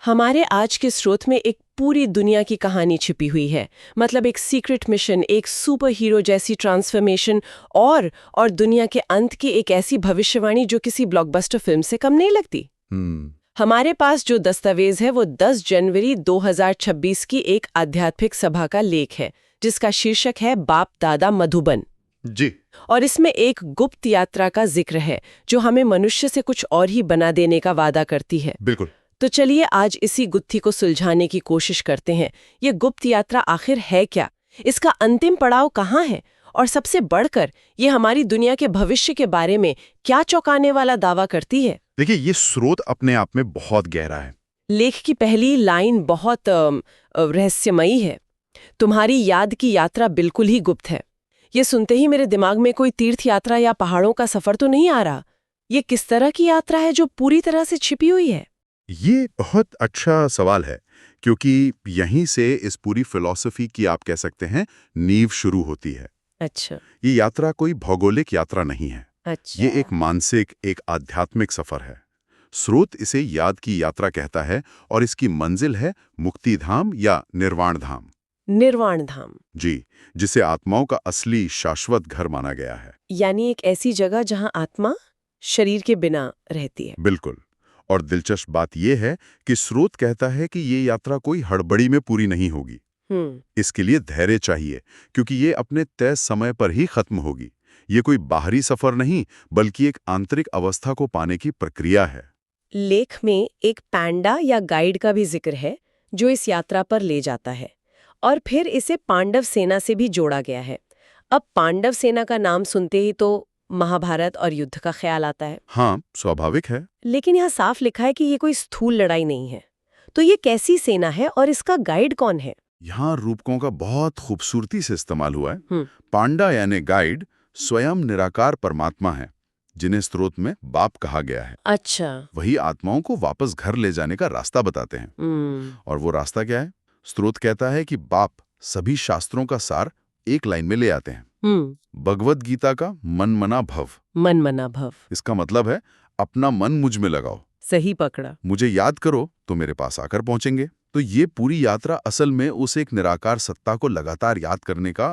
हमारे आज के स्रोत में एक पूरी दुनिया की कहानी छिपी हुई है। मतलब एक सीक्रेट मिशन, एक सुपर हीरो जैसी ट्रांसफॉर्मेशन और दुनिया के अंत की एक ऐसी भविष्यवाणी जो किसी ब्लॉकबस्टर फिल्म से कम नहीं लगती। हमारे पास जो दस्तावेज है वो 10 जनवरी 2026 की एक आध्यात्मिक सभा का लेख है, जिसका शीर्षक है बाप दादा मधुबन जी। और इसमें एक गुप्त यात्रा का जिक्र है जो हमें मनुष्य से कुछ और ही बना देने का वादा करती है। बिल्कुल। तो चलिए आज इसी गुत्थी को सुलझाने की कोशिश करते हैं। ये गुप्त यात्रा आखिर है क्या, इसका अंतिम पड़ाव कहाँ है, और सबसे बढ़कर ये हमारी दुनिया के भविष्य के बारे में क्या चौंकाने वाला दावा करती है। देखिए, ये स्रोत अपने आप में बहुत गहरा है। लेख की पहली लाइन बहुत रहस्यमयी है। तुम्हारी याद की यात्रा बिल्कुल ही गुप्त है। ये सुनते ही मेरे दिमाग में कोई तीर्थ यात्रा या पहाड़ों का सफर तो नहीं आ रहा। ये किस तरह की यात्रा है जो पूरी तरह से छिपी हुई है? ये बहुत अच्छा सवाल है, क्योंकि यहीं से इस पूरी फिलॉसफी की, आप कह सकते हैं, नींव शुरू होती है। अच्छा। ये यात्रा कोई भौगोलिक यात्रा नहीं है। अच्छा। ये एक मानसिक, एक आध्यात्मिक सफर है। स्रोत इसे याद की यात्रा कहता है और इसकी मंजिल है मुक्ति धाम या निर्वाण धाम। निर्वाण धाम। जी, जिसे आत्माओं का असली शाश्वत घर माना गया है। यानी एक ऐसी जगह जहां आत्मा शरीर के बिना रहती है। बिल्कुल। और दिलचस्प बात यह है कि स्रोत कहता है कि ये यात्रा कोई हड़बड़ी में पूरी नहीं होगी। इसके लिए धैर्य चाहिए, क्योंकि ये अपने तय समय पर ही खत्म होगी। ये कोई बाहरी सफर नहीं, बल्कि एक आंतरिक अवस्था को पाने की प्रक्रिया है। लेख में एक पैंडा या गाइड का भी जिक्र है जो इस यात्रा पर ले जाता है, और फिर इसे पांडव सेना से भी जोड़ा गया है। अब पांडव सेना का नाम सुनते ही तो महाभारत और युद्ध का ख्याल आता है। हाँ, स्वाभाविक है। लेकिन यहाँ साफ लिखा है कि ये कोई स्थूल लड़ाई नहीं है। तो ये कैसी सेना है और इसका गाइड कौन है? यहाँ रूपकों का बहुत खूबसूरती से इस्तेमाल हुआ है। पांडा यानी गाइड स्वयं निराकार परमात्मा है, जिन्हें स्रोत में बाप कहा गया है। अच्छा। वही आत्माओं को वापस घर ले जाने का रास्ता बताते हैं। और वो रास्ता क्या है? स्रोत कहता है कि बाप सभी शास्त्रों का सार एक लाइन में ले आते हैं। भगवद गीता का मन मना भव। मन मना भव। इसका मतलब है अपना मन मुझ में लगाओ। सही पकड़ा। मुझे याद करो तो मेरे पास आकर पहुंचेंगे। तो ये पूरी यात्रा असल में उस एक निराकार सत्ता को लगातार याद करने का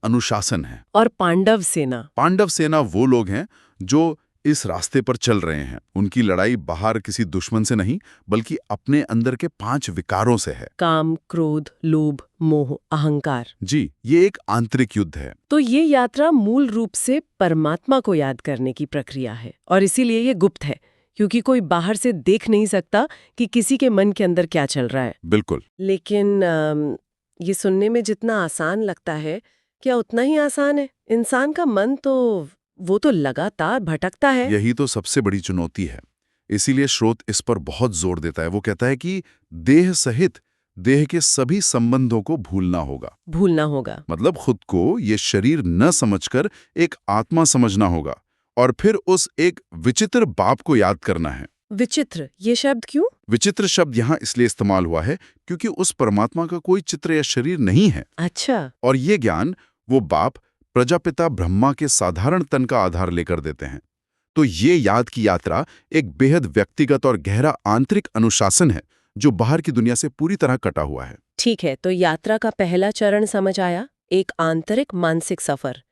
अनुशासन है। और पांडव सेना वो लोग हैं जो इस रास्ते पर चल रहे हैं। उनकी लड़ाई बाहर किसी दुश्मन से नहीं, बल्कि अपने अंदर के 5 विकारों से है। काम, क्रोध, लोभ, मोह, अहंकार। जी, ये एक आंतरिक युद्ध है। तो ये यात्रा मूल रूप से परमात्मा को याद करने की प्रक्रिया है, और इसीलिए ये गुप्त है, क्योंकि कोई बाहर से देख नहीं सकता कि किसी के मन के अंदर क्या चल रहा है। बिल्कुल। लेकिन ये सुनने में जितना आसान लगता है, क्या उतना ही आसान है? इंसान का मन तो लगातार भटकता है। यही तो सबसे बड़ी चुनौती है। इसीलिए स्रोत इस पर बहुत जोर देता है। वो कहता है कि देह सहित देह के सभी संबंधों को भूलना होगा। मतलब खुद को ये शरीर न समझकर एक आत्मा समझना होगा, और फिर उस एक विचित्र बाप को याद करना है। विचित्र, ये शब्द क्यों? विचित्र शब्द यहाँ इसलिए इस्तेमाल हुआ है क्योंकि उस परमात्मा का कोई चित्र या शरीर नहीं है। अच्छा। और ये ज्ञान वो बाप प्रजापिता ब्रह्मा के साधारण तन का आधार लेकर देते हैं। तो ये याद की यात्रा एक बेहद व्यक्तिगत और गहरा आंतरिक अनुशासन है जो बाहर की दुनिया से पूरी तरह कटा हुआ है। ठीक है, तो यात्रा का पहला चरण समझ आया, एक आंतरिक मानसिक सफर।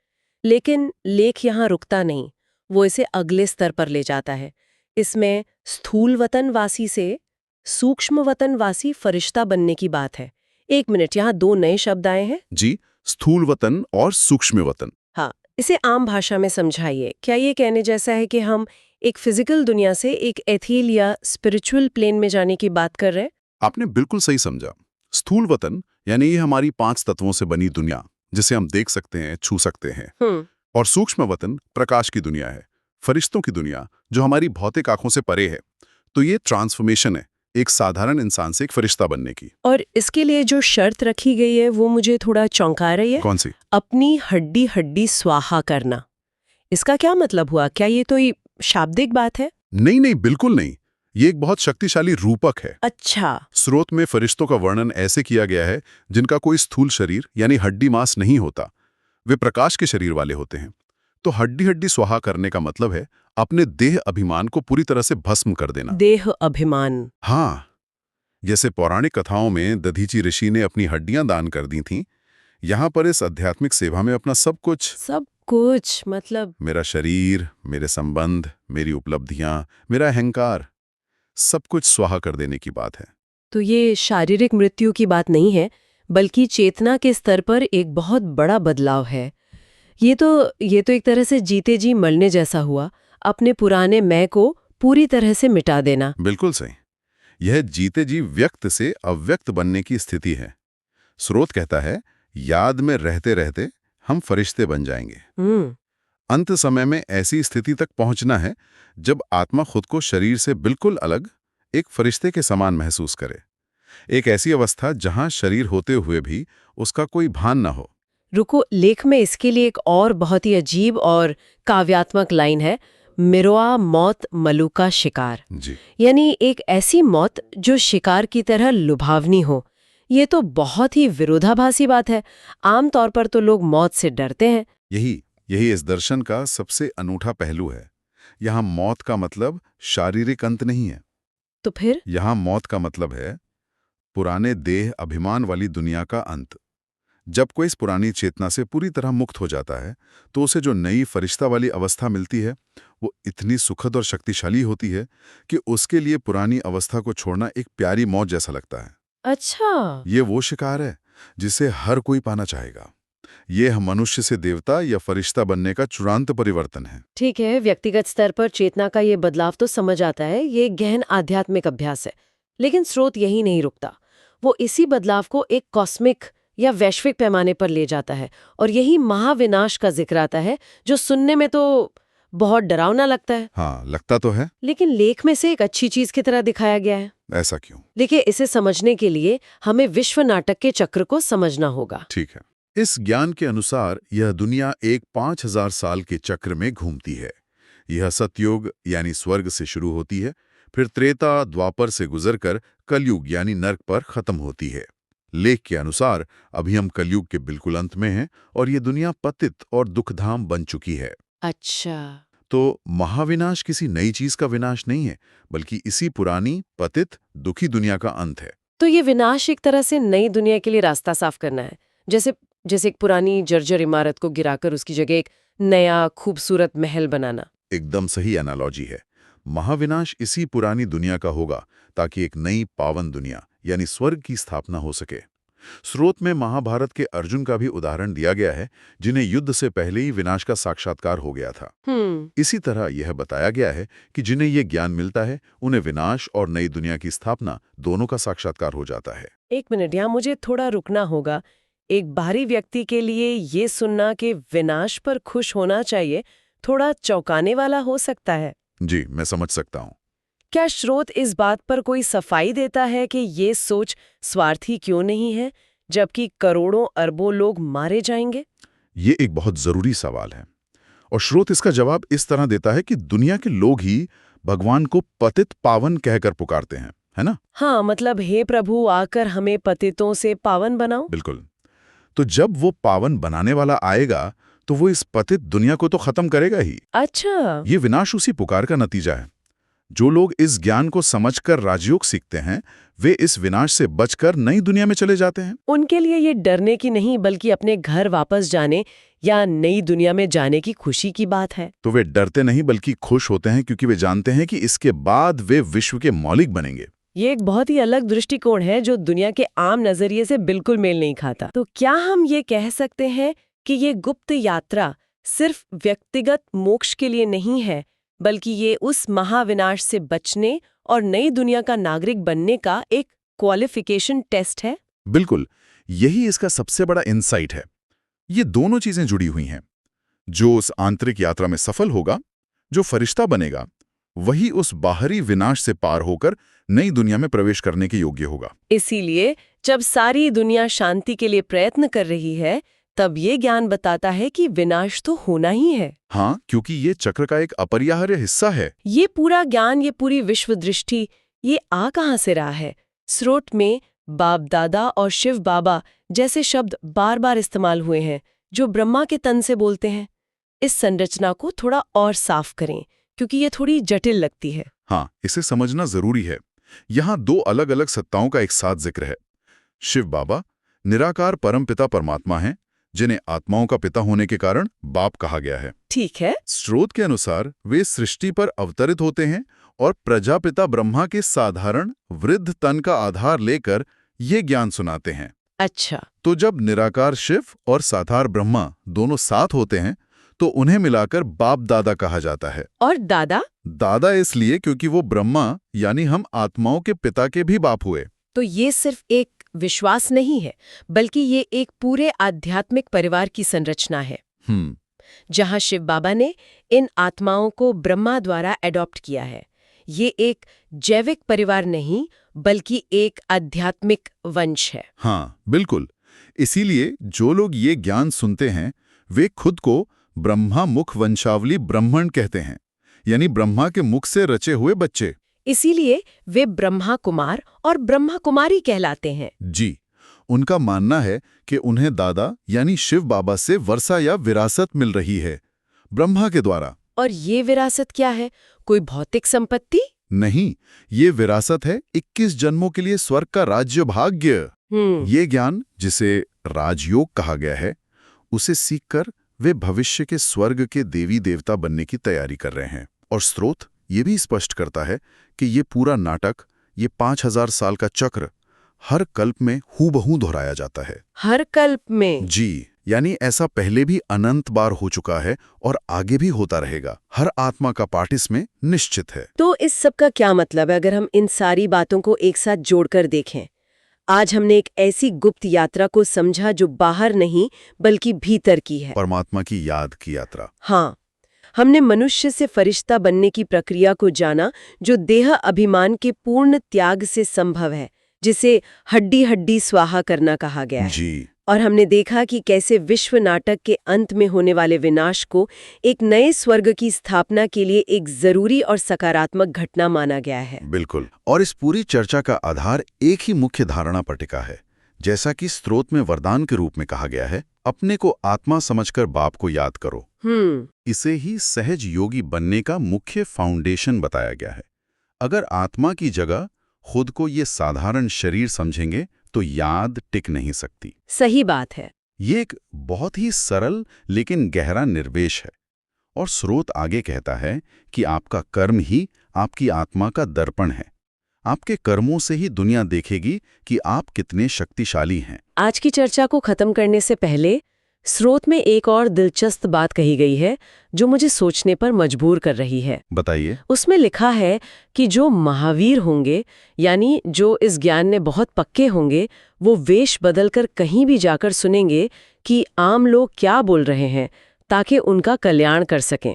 लेकिन लेख यहाँ रुकता नहीं, वो इसे अगले स्तर पर ले जाता है। इसमें स्थूल वतनवासी से सूक्ष्म वतनवासी फरिश्ता बनने की बात है। 1 मिनट, यहाँ 2 नए शब्द आए हैं। जी, स्थूल वतन और सूक्ष्म वतन। हाँ, इसे आम भाषा में समझाइए। क्या ये कहने जैसा है कि हम एक फिजिकल दुनिया से एक एथील या स्पिरिचुअल प्लेन में जाने की बात कर रहे हैं? आपने बिल्कुल सही समझा। स्थूल वतन यानी ये हमारी 5 तत्वों से बनी दुनिया, जिसे हम देख सकते हैं, छू सकते हैं। और सूक्ष्म वतन प्रकाश की दुनिया है, फरिश्तों की दुनिया, जो हमारी भौतिक आंखों से परे है। तो ये ट्रांसफॉर्मेशन है एक साधारण इंसान से एक फरिश्ता बनने की। और इसके लिए जो शर्त रखी गई है वो मुझे थोड़ा चौंका रही है। कौन सी? अपनी हड्डी हड्डी स्वाहा करना। इसका क्या मतलब हुआ? क्या ये तो शाब्दिक बात है? नहीं, बिल्कुल नहीं। ये एक बहुत शक्तिशाली रूपक है। अच्छा। स्रोत में फरिश्तों का वर्णन ऐसे किया गया है जिनका कोई स्थूल शरीर यानी हड्डी मांस नहीं होता। वे प्रकाश के शरीर वाले होते हैं। तो हड्डी हड्डी स्वाहा करने का मतलब है अपने देह अभिमान को पूरी तरह से भस्म कर देना। देह अभिमान। हाँ, जैसे पौराणिक कथाओं में दधीची ऋषि ने अपनी हड्डियां दान कर दी थीं, यहाँ पर इस आध्यात्मिक सेवा में अपना सब कुछ मतलब मेरा शरीर, मेरे संबंध, मेरी उपलब्धियां, मेरा अहंकार, सब कुछ स्वाहा कर देने की बात है। तो ये शारीरिक मृत्यु की बात नहीं है, बल्कि चेतना के स्तर पर एक बहुत बड़ा बदलाव है। ये तो एक तरह से जीते जी मरने जैसा हुआ, अपने पुराने मैं को पूरी तरह से मिटा देना। बिल्कुल सही। यह जीते जी व्यक्त से अव्यक्त बनने की स्थिति है। स्रोत कहता है, याद में रहते रहते हम फरिश्ते बन जाएंगे। अंत समय में ऐसी स्थिति तक पहुंचना है जब आत्मा खुद को शरीर से बिल्कुल अलग एक फरिश्ते के समान महसूस करे। एक ऐसी अवस्था जहां शरीर होते हुए भी उसका कोई भान न हो। रुको, लेख में इसके लिए एक और बहुत ही अजीब और काव्यात्मक लाइन है, मिरोआ मौत मलूका शिकार। जी। यानी एक ऐसी मौत जो शिकार की तरह लुभावनी हो। ये तो बहुत ही विरोधाभासी बात है। आमतौर पर तो लोग मौत से डरते हैं। यही इस दर्शन का सबसे अनूठा पहलू है। यहाँ मौत का मतलब शारीरिक अंत नहीं है। तो फिर यहाँ मौत का मतलब है पुराने देह अभिमान वाली दुनिया का अंत। जब कोई इस पुरानी चेतना से पूरी तरह मुक्त हो जाता है तो उसे जो नई फरिश्ता वाली अवस्था मिलती है वो इतनी सुखद और शक्तिशाली होती है कि उसके लिए पुरानी अवस्था को छोड़ना एक प्यारी मौत जैसा लगता है। अच्छा, ये वो शिकार है जिसे हर कोई पाना चाहेगा। ये मनुष्य से देवता या फरिश्ता बनने का चूड़ांत परिवर्तन है। ठीक है, व्यक्तिगत स्तर पर चेतना का ये बदलाव तो समझ आता है, ये गहन आध्यात्मिक अभ्यास है। लेकिन स्रोत यही नहीं रुकता। वो इसी बदलाव को एक कॉस्मिक या वैश्विक पैमाने पर ले जाता है, और यही महाविनाश का जिक्र आता है, जो सुनने में तो बहुत डरावना लगता है। हाँ, लगता तो है। लेकिन लेख में से एक अच्छी चीज की तरह दिखाया गया है। ऐसा क्यों? देखिए, इसे समझने के लिए हमें विश्व नाटक के चक्र को समझना होगा। ठीक है। इस ज्ञान के अनुसार यह दुनिया एक 5000 साल के चक्र में घूमती है। यह सतयुग यानी स्वर्ग से शुरू होती है, फिर त्रेता द्वापर से गुजरकर कलयुग यानी नर्क पर खत्म होती है। लेख के अनुसार अभी हम कलयुग के बिल्कुल अंत में हैं और ये दुनिया पतित और दुखधाम बन चुकी है। अच्छा, तो महाविनाश किसी नई चीज का विनाश नहीं है, बल्कि इसी पुरानी पतित दुखी दुनिया का अंत है। तो ये विनाश एक तरह से नई दुनिया के लिए रास्ता साफ करना है। जैसे एक पुरानी जर्जर इमारत को गिराकर उसकी जगह एक नया खूबसूरत महल बनाना। एकदम सही एनालॉजी है। महाविनाश इसी पुरानी दुनिया का होगा ताकि एक नई पावन दुनिया यानी स्वर्ग की स्थापना हो सके। स्रोत में महाभारत के अर्जुन का भी उदाहरण दिया गया है, जिन्हें युद्ध से पहले ही विनाश का साक्षात्कार हो गया था। इसी तरह यह बताया गया है कि जिन्हें यह ज्ञान मिलता है उन्हें विनाश और नई दुनिया की स्थापना दोनों का साक्षात्कार हो जाता है। एक मिनट, यहाँ मुझे थोड़ा रुकना होगा। एक बाहरी व्यक्ति के लिए ये सुनना कि विनाश पर खुश होना चाहिए थोड़ा चौंकाने वाला हो सकता है। जी, मैं समझ सकता हूँ। क्या स्रोत इस बात पर कोई सफाई देता है कि ये सोच स्वार्थी क्यों नहीं है, जबकि करोड़ों अरबों लोग मारे जाएंगे? ये एक बहुत जरूरी सवाल है और स्रोत इसका जवाब इस तरह देता है कि दुनिया के लोग ही भगवान को पतित पावन कहकर पुकारते हैं, है ना? हाँ, मतलब हे प्रभु, आकर हमें पतितों से पावन बनाओ। बिल्कुल। तो जब वो पावन बनाने वाला आएगा तो वो इस पतित दुनिया को तो खत्म करेगा ही। अच्छा, ये विनाश उसी पुकार का नतीजा है। जो लोग इस ज्ञान को समझकर राजयोग सीखते हैं वे इस विनाश से बचकर नई दुनिया में चले जाते हैं। उनके लिए ये डरने की नहीं बल्कि अपने घर वापस जाने या नई दुनिया में जाने की खुशी की बात है। तो वे डरते नहीं बल्कि खुश होते हैं, क्योंकि वे जानते हैं कि इसके बाद वे विश्व के मौलिक बनेंगे। ये एक बहुत ही अलग दृष्टिकोण है जो दुनिया के आम नजरिए से बिल्कुल मेल नहीं खाता। तो क्या हम ये कह सकते हैं कि ये गुप्त यात्रा सिर्फ व्यक्तिगत मोक्ष के लिए नहीं है, बल्कि ये उस महाविनाश से बचने और नई दुनिया का नागरिक बनने का एक क्वालिफिकेशन टेस्ट है? बिल्कुल, यही इसका सबसे बड़ा इंसाइट है। ये दोनों चीजें जुड़ी हुई हैं। जो उस आंतरिक यात्रा में सफल होगा, जो फरिश्ता बनेगा, वही उस बाहरी विनाश से पार होकर नई दुनिया में प्रवेश करने के योग्य होगा। इसीलिए जब सारी दुनिया शांति के लिए प्रयत्न कर रही है, तब ये ज्ञान बताता है कि विनाश तो होना ही है। हाँ, क्योंकि ये चक्र का एक अपरिहार्य हिस्सा है। ये पूरा ज्ञान, ये पूरी विश्व दृष्टि, ये आ कहाँ से रहा है? स्रोत में बाप दादा और शिव बाबा जैसे शब्द बार बार इस्तेमाल हुए हैं, जो ब्रह्मा के तन से बोलते हैं। इस संरचना को थोड़ा और साफ करें, क्योंकि ये थोड़ी जटिल लगती है। हाँ, इसे समझना जरूरी है। यहाँ दो अलग अलग सत्ताओं का एक साथ जिक्र है। शिव बाबा निराकार परमपिता परमात्मा हैं, जिन्हें आत्माओं का पिता होने के कारण बाप कहा गया है। ठीक है। स्रोत के अनुसार वे सृष्टि पर अवतरित होते हैं और प्रजापिता ब्रह्मा के साधारण वृद्ध तन का आधार लेकर ये ज्ञान सुनाते हैं। अच्छा। तो जब निराकार शिव और साधार ब्रह्मा दोनों साथ होते हैं तो उन्हें मिलाकर बाप दादा कहा जाता है। और दादा? दादा इसलिए क्योंकि वो ब्रह्मा यानी हम आत्माओं के पिता के भी बाप हुए। तो ये सिर्फ एक विश्वास नहीं है, बल्कि ये एक पूरे आध्यात्मिक परिवार की संरचना है। जहां शिव बाबा ने इन आत्माओं को ब्रह्मा द्वारा एडॉप्ट किया है। ये एक जैविक परिवार नहीं, बल्कि एक आध्यात्मिक वंश है। हाँ, बिल्कुल। इसीलिए जो लोग ये ज्ञान सुनते हैं वे खुद को ब्रह्मा मुख वंशावली ब्राह्मण कहते हैं, यानी ब्रह्मा के मुख से रचे हुए बच्चे। इसीलिए वे ब्रह्मा कुमार और ब्रह्मा कुमारी कहलाते हैं। जी, उनका मानना है कि उन्हें दादा यानी शिव बाबा से वर्षा या विरासत मिल रही है ब्रह्मा के द्वारा। और ये विरासत क्या है? कोई भौतिक संपत्ति नहीं, ये विरासत है 21 जन्मों के लिए स्वर्ग का राज्य भाग्य। ये ज्ञान, जिसे राजयोग कहा गया है, उसे सीखकर वे भविष्य के स्वर्ग के देवी देवता बनने की तैयारी कर रहे हैं। और स्रोत ये भी स्पष्ट करता है कि ये पूरा नाटक, ये 5000 साल का चक्र हर कल्प में हूबहू दोहराया जाता है। हर कल्प में? जी, यानी ऐसा पहले भी अनंत बार हो चुका है और आगे भी होता रहेगा। हर आत्मा का पाठ इसमें निश्चित है। तो इस सब का क्या मतलब है अगर हम इन सारी बातों को एक साथ जोड़कर देखें? आज हमने एक ऐसी गुप्त यात्रा को समझा जो बाहर नहीं बल्कि भीतर की है। परमात्मा की याद की यात्रा। हाँ, हमने मनुष्य से फरिश्ता बनने की प्रक्रिया को जाना जो देह अभिमान के पूर्ण त्याग से संभव है, जिसे हड्डी हड्डी स्वाहा करना कहा गया है। जी। और हमने देखा कि कैसे विश्व नाटक के अंत में होने वाले विनाश को एक नए स्वर्ग की स्थापना के लिए एक जरूरी और सकारात्मक घटना माना गया है। बिल्कुल। और इस पूरी चर्चा का आधार एक ही मुख्य धारणा पर टिका है। जैसा कि स्रोत में वरदान के रूप में कहा गया है, अपने को आत्मा समझकर बाप को याद करो। इसे ही सहज योगी बनने का मुख्य फाउंडेशन बताया गया है। अगर आत्मा की जगह खुद को ये साधारण शरीर समझेंगे तो याद टिक नहीं सकती। सही बात है। ये एक बहुत ही सरल लेकिन गहरा निर्वेश है। और स्रोत आगे कहता है कि आपका कर्म ही आपकी आत्मा का दर्पण है। आपके कर्मों से ही दुनिया देखेगी कि आप कितने शक्तिशाली हैं। आज की चर्चा को खत्म करने से पहले स्रोत में एक और दिलचस्प बात कही गई है जो मुझे सोचने पर मजबूर कर रही है। बताइए। उसमें लिखा है कि जो महावीर होंगे, यानी जो इस ज्ञान में बहुत पक्के होंगे, वो वेश बदलकर कहीं भी जाकर सुनेंगे कि आम लोग क्या बोल रहे हैं ताकि उनका कल्याण कर सकें।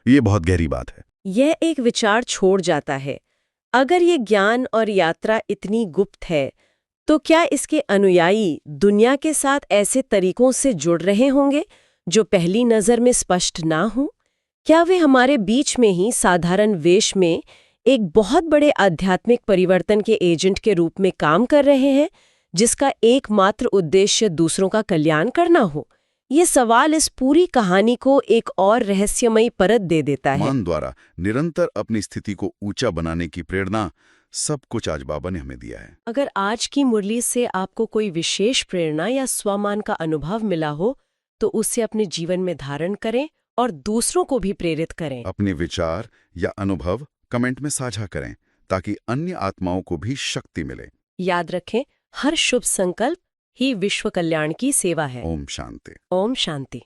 ये बहुत गहरी बात है। यह एक विचार छोड़ जाता है। अगर ये ज्ञान और यात्रा इतनी गुप्त है तो क्या इसके अनुयायी दुनिया के साथ ऐसे तरीकों से जुड़ रहे होंगे जो पहली नज़र में स्पष्ट ना हो? क्या वे हमारे बीच में ही साधारण वेश में एक बहुत बड़े आध्यात्मिक परिवर्तन के एजेंट के रूप में काम कर रहे हैं, जिसका एकमात्र उद्देश्य दूसरों का कल्याण करना हो? ये सवाल इस पूरी कहानी को एक और रहस्यमयी परत दे देता है। मान द्वारा निरंतर अपनी स्थिति को ऊंचा बनाने की प्रेरणा सब कुछ आज बाबा ने हमें दिया है। अगर आज की मुरली से आपको कोई विशेष प्रेरणा या स्वमान का अनुभव मिला हो तो उसे अपने जीवन में धारण करें और दूसरों को भी प्रेरित करें। अपने विचार या अनुभव कमेंट में साझा करें ताकि अन्य आत्माओं को भी शक्ति मिले। याद रखें, हर शुभ संकल्प ही विश्व कल्याण की सेवा है। ओम शांति। ओम शांति।